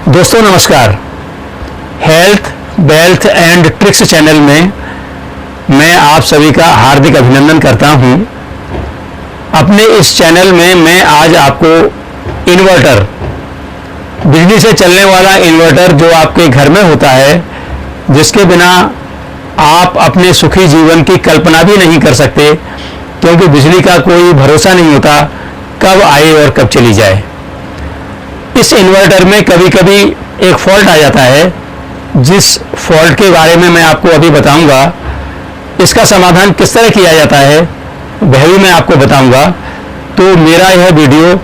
दोस्तों नमस्कार। Health wealth and tricks channel में मैं आप सभी का हार्दिक अभिनंदन करता हूं। अपने इस चैनल में मैं आज आपको इन्वर्टर, बिजली से चलने वाला इन्वर्टर जो आपके घर में होता है, जिसके बिना आप अपने सुखी जीवन की कल्पना भी नहीं कर सकते, क्योंकि बिजली का कोई भरोसा नहीं होता कब आए और कब चली जाए। इस इन्वर्टर में कभी कभी एक फॉल्ट आ जाता है, जिस फॉल्ट के बारे में मैं आपको अभी बताऊंगा। इसका समाधान किस तरह किया जाता है वह भी मैं आपको बताऊंगा। तो मेरा यह वीडियो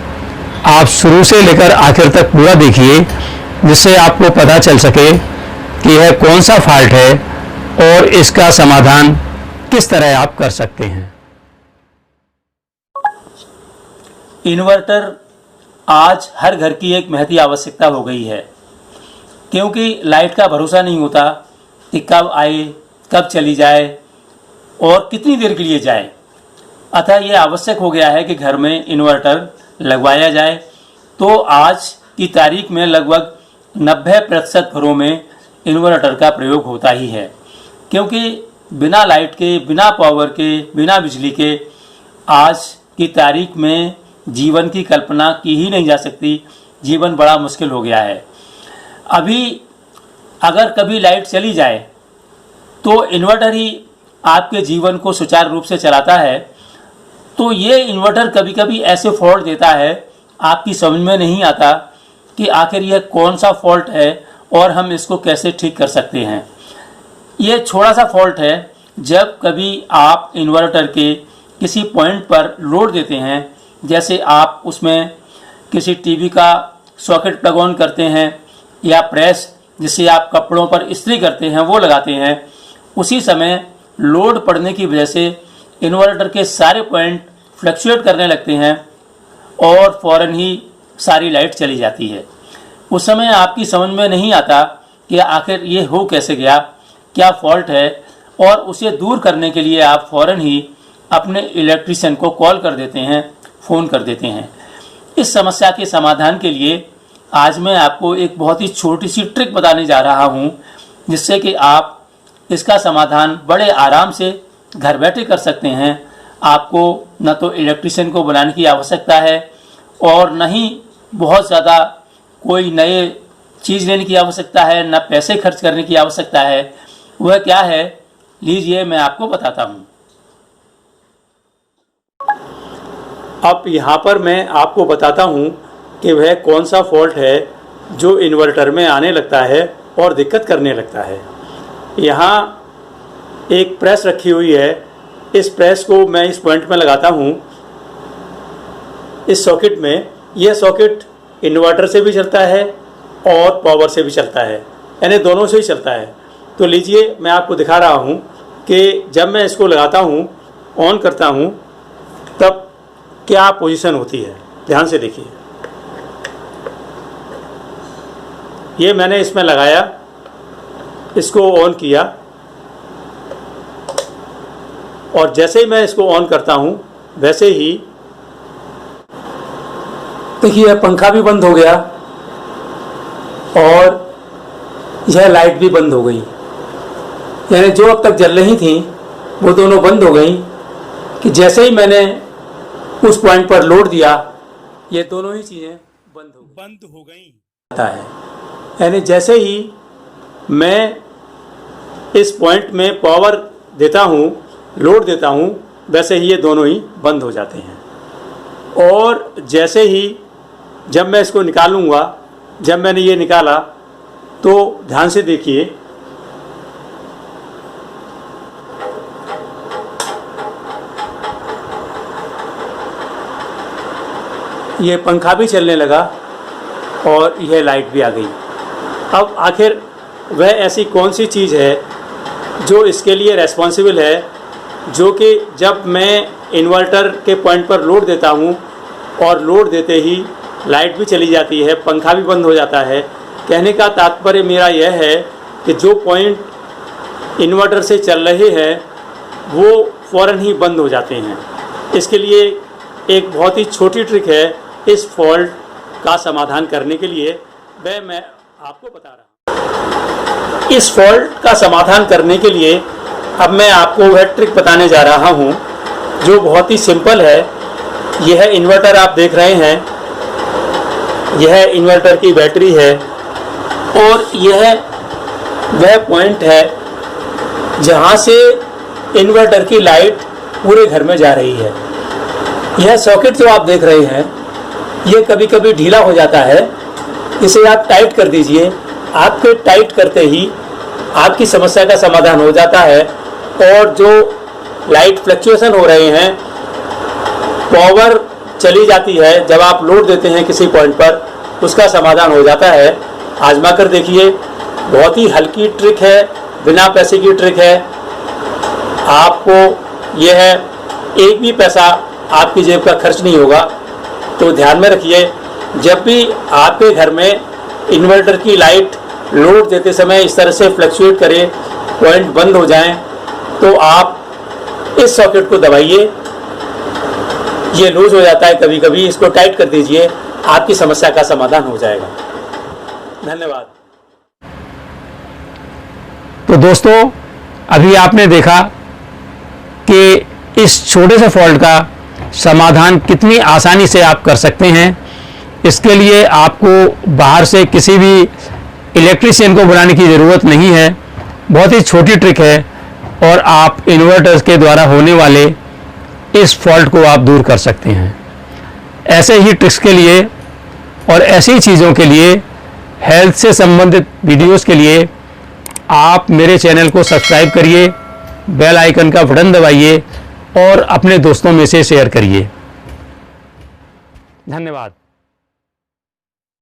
आप शुरू से लेकर आखिर तक पूरा देखिए, जिससे आपको पता चल सके कि यह कौन सा फॉल्ट है और इसका समाधान किस तरह आप कर सकते हैं। इन्वर्टर आज हर घर की एक महती आवश्यकता हो गई है, क्योंकि लाइट का भरोसा नहीं होता कि कब आए, कब चली जाए और कितनी देर के लिए जाए। अतः यह आवश्यक हो गया है कि घर में इन्वर्टर लगवाया जाए। तो आज की तारीख में लगभग 90% घरों में इन्वर्टर का प्रयोग होता ही है, क्योंकि बिना लाइट के, बिना पावर के, बिना बिजली के आज की तारीख में जीवन की कल्पना की ही नहीं जा सकती। जीवन बड़ा मुश्किल हो गया है। अभी अगर कभी लाइट चली जाए तो इन्वर्टर ही आपके जीवन को सुचारू रूप से चलाता है। तो ये इन्वर्टर कभी कभी ऐसे फॉल्ट देता है, आपकी समझ में नहीं आता कि आखिर यह कौन सा फॉल्ट है और हम इसको कैसे ठीक कर सकते हैं। ये छोटा सा फॉल्ट है, जब कभी आप इन्वर्टर के किसी पॉइंट पर लोड देते हैं, जैसे आप उसमें किसी टीवी का सॉकेट प्लग ऑन करते हैं या प्रेस जिसे आप कपड़ों पर इस्त्री करते हैं वो लगाते हैं, उसी समय लोड पड़ने की वजह से इन्वर्टर के सारे पॉइंट फ्लक्चुएट करने लगते हैं और फ़ौरन ही सारी लाइट चली जाती है। उस समय आपकी समझ में नहीं आता कि आखिर ये हो कैसे गया, क्या फॉल्ट है, और उसे दूर करने के लिए आप फ़ौरन ही अपने इलेक्ट्रीशियन को कॉल कर देते हैं, फ़ोन कर देते हैं। इस समस्या के समाधान के लिए आज मैं आपको एक बहुत ही छोटी सी ट्रिक बताने जा रहा हूं, जिससे कि आप इसका समाधान बड़े आराम से घर बैठे कर सकते हैं। आपको न तो इलेक्ट्रीशियन को बुलाने की आवश्यकता है और न ही बहुत ज़्यादा कोई नए चीज़ लेने की आवश्यकता है, न पैसे खर्च करने की आवश्यकता है। वह क्या है, लीजिए मैं आपको बताता हूँ। अब यहाँ पर मैं आपको बताता हूँ कि वह कौन सा फॉल्ट है जो इन्वर्टर में आने लगता है और दिक्कत करने लगता है। यहाँ एक प्रेस रखी हुई है। इस प्रेस को मैं इस पॉइंट में लगाता हूँ, इस सॉकेट में। यह सॉकेट इन्वर्टर से भी चलता है और पावर से भी चलता है, यानी दोनों से ही चलता है। तो लीजिए मैं आपको दिखा रहा हूँ कि जब मैं इसको लगाता हूँ, ऑन करता हूँ, तब क्या पोजीशन होती है। ध्यान से देखिए। ये मैंने इसमें लगाया, इसको ऑन किया, और जैसे ही मैं इसको ऑन करता हूं वैसे ही देखिए पंखा भी बंद हो गया और यह लाइट भी बंद हो गई। यानी जो अब तक जल रही थी वो दोनों बंद हो गई कि जैसे ही मैंने उस पॉइंट पर लोड दिया, ये दोनों ही चीज़ें बंद हो गई है। यानी जैसे ही मैं इस पॉइंट में पावर देता हूँ, लोड देता हूँ, वैसे ही ये दोनों ही बंद हो जाते हैं। और जैसे ही जब मैं इसको निकालूँगा, जब मैंने ये निकाला तो ध्यान से देखिए, ये पंखा भी चलने लगा और यह लाइट भी आ गई। अब आखिर वह ऐसी कौन सी चीज़ है जो इसके लिए रेस्पॉन्सिबल है, जो कि जब मैं इन्वर्टर के पॉइंट पर लोड देता हूँ और लोड देते ही लाइट भी चली जाती है, पंखा भी बंद हो जाता है। कहने का तात्पर्य मेरा यह है कि जो पॉइंट इन्वर्टर से चल रहे हैं वो फ़ौरन ही बंद हो जाते हैं। इसके लिए एक बहुत ही छोटी ट्रिक है इस फॉल्ट का समाधान करने के लिए, वह मैं आपको बता रहा हूँ। इस फॉल्ट का समाधान करने के लिए अब मैं आपको वह ट्रिक बताने जा रहा हूँ जो बहुत ही सिंपल है। यह इन्वर्टर आप देख रहे हैं, यह इन्वर्टर की बैटरी है और यह वह पॉइंट है जहाँ से इन्वर्टर की लाइट पूरे घर में जा रही है। यह सॉकेट जो आप देख रहे हैं ये कभी कभी ढीला हो जाता है, इसे आप टाइट कर दीजिए। आपके टाइट करते ही आपकी समस्या का समाधान हो जाता है और जो लाइट फ्लक्चुएशन हो रहे हैं, पावर चली जाती है जब आप लोड देते हैं किसी पॉइंट पर, उसका समाधान हो जाता है। आजमा कर देखिए, बहुत ही हल्की ट्रिक है, बिना पैसे की ट्रिक है। आपको यह एक भी पैसा आपकी जेब का खर्च नहीं होगा। तो ध्यान में रखिए, जब भी आपके घर में इन्वर्टर की लाइट लोड देते समय इस तरह से फ्लक्चुएट करे, पॉइंट बंद हो जाएं, तो आप इस सॉकेट को दबाइए। ये लूज हो जाता है कभी कभी, इसको टाइट कर दीजिए, आपकी समस्या का समाधान हो जाएगा। धन्यवाद। तो दोस्तों, अभी आपने देखा कि इस छोटे से फॉल्ट का समाधान कितनी आसानी से आप कर सकते हैं। इसके लिए आपको बाहर से किसी भी इलेक्ट्रीशियन को बुलाने की ज़रूरत नहीं है। बहुत ही छोटी ट्रिक है और आप इन्वर्टर्स के द्वारा होने वाले इस फॉल्ट को आप दूर कर सकते हैं। ऐसे ही ट्रिक्स के लिए और ऐसी चीज़ों के लिए, हेल्थ से संबंधित वीडियोस के लिए आप मेरे चैनल को सब्सक्राइब करिए, बेल आइकन का बटन दबाइए और अपने दोस्तों में से शेयर करिए। धन्यवाद।